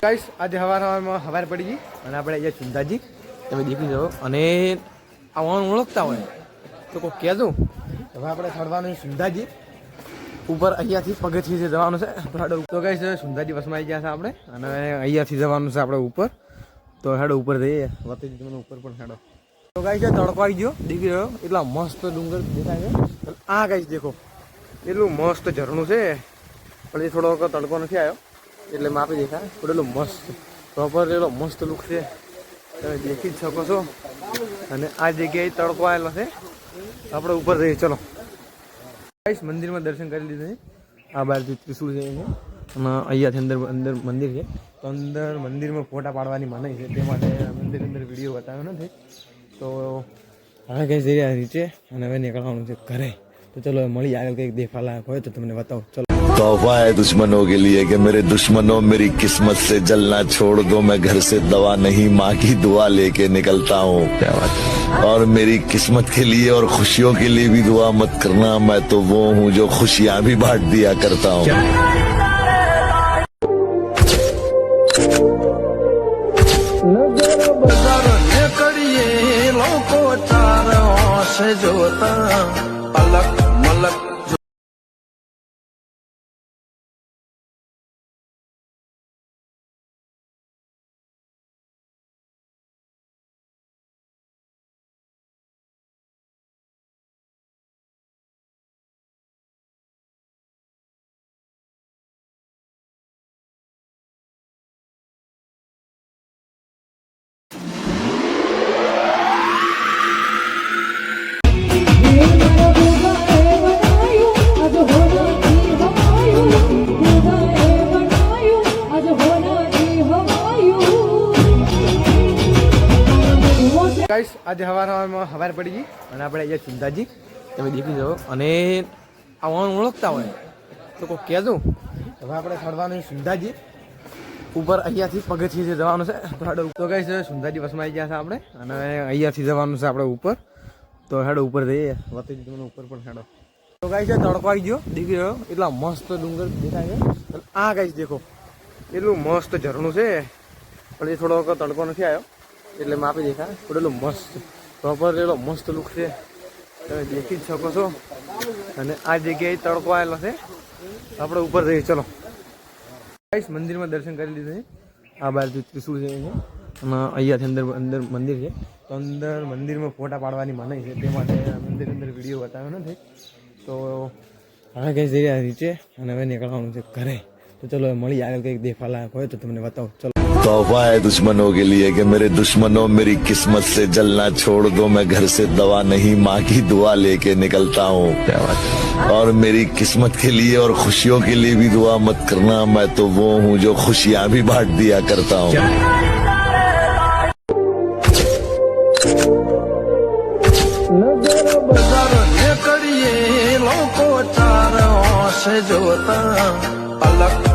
Guys આજે હવાર પડી ગઈ અને આપણે અહીંયા ચુંદાજી તમે દેખી જાઓ અને આવવાનું ઓળખતા હોય તો કોઈ કહેજો. હવે આપણે ચડવાનું સુંદાજી ઉપર અહીંયાથી પગથિયે જવાનું છે. તો ગાઈસ સુંદાજી બસમાં આવી ગયા છે આપણે અને અહીંયાથી જવાનું છે આપણે ઉપર. તો હેડો ઉપર જઈએ વતેજી તમને ઉપર પણ હેડો. તો ગાઈસ તડકો આવી ગયો દેખી રહ્યો એટલા મસ્ત ડુંગર દેખાય છે. આ ગાઈસ દેખો એટલું મસ્ત ઝરણું છે પણ એ થોડોક તડકો નથી આવ્યો એટલે માપી દેખાય પણ એટલું મસ્ત પ્રોપર એટલો મસ્ત લુક છે તમે દેખી જ શકો છો. અને આ જગ્યાએ તડકો આવેલો છે આપણે ઉપર જઈએ ચલો. ગાઈસ મંદિરમાં દર્શન કરી લીધું છે. આ બાજુ ત્રિશુળ છે અને અહીંયાથી અંદર મંદિર છે. તો અંદર મંદિરમાં ફોટા પાડવાની મનાઈ છે તે માટે અંદર વિડીયો બતાવ્યો નથી. તો હવે કંઈ જઈ રહ્યા નીચે અને હવે નીકળવાનું છે ઘરે. तो चलो मળી આગળ કંઈક દેખવા લાયક હોય તો તમને બતાવું. चलो तोहफा है दुश्मनों के लिए कि मेरे दुश्मनों मेरी किस्मत से जलना छोड़ दो. मैं घर से दवा नहीं माँ की दुआ लेके निकलता हूँ. क्या बात है. और मेरी किस्मत के लिए और खुशियों के लिए भी दुआ मत करना. मैं तो वो हूँ जो खुशियाँ भी बांट दिया करता हूँ. पलक मलक ગાઈસ આજે હવાર પડી ગઈ અને આપણે અહીંયા ચુંદાજી તમે દેખી જાઓ અને આવવાનું ઓળખતા હોય તો કોઈ કહેજો. હવે આપણે ચડવાનું સુંદાજી ઉપર અહીંયાથી પગથિયે જવાનું છે. તો ગાઈસ સુંદાજી બસમાં આવી ગયા છે આપણે અને અહીંયાથી જવાનું છે આપણે ઉપર. તો હેડો ઉપર જઈએ વતેજી તમને ઉપર પણ હેડો. તો ગાઈસ તડકો આવી ગયો દેખી રહ્યો એટલા મસ્ત ડુંગર દેખાય છે. આ ગાઈસ દેખો એટલું મસ્ત ઝરણું છે પણ એ થોડોક તડકો નથી આવ્યો એટલે માપી દેખાય પણ એટલું મસ્ત પ્રોપર એટલો મસ્ત લુક છે તમે દેખી જ શકો છો. અને આ જગ્યાએ તડકો આવેલો છે આપણે ઉપર જઈએ ચલો. ગાઈસ મંદિરમાં દર્શન કરી લીધું છે. આ બાજુ ત્રિશુળ છે અને અહીંયાથી અંદર મંદિર છે. તો અંદર મંદિરમાં ફોટા પાડવાની મનાઈ છે તે માટે અંદર વિડીયો બતાવ્યો નથી. તો હવે કંઈ જઈ રહ્યા નીચે અને હવે નીકળવાનું છે ઘરે. તો ચલો મળી આગળ કંઈક દેખવા લાયક હોય તો તમને બતાવું. ચલો तोहफा है दुश्मनों के लिए कि मेरे दुश्मनों मेरी किस्मत से जलना छोड़ दो. मैं घर से दवा नहीं माँ की दुआ लेके निकलता हूँ. क्या बात है. और मेरी किस्मत के लिए और खुशियों के लिए भी दुआ मत करना. मैं तो वो हूँ जो खुशियाँ भी बांट दिया करता हूँ. नजर बजार निकलिए लोको चारों से जोता पलक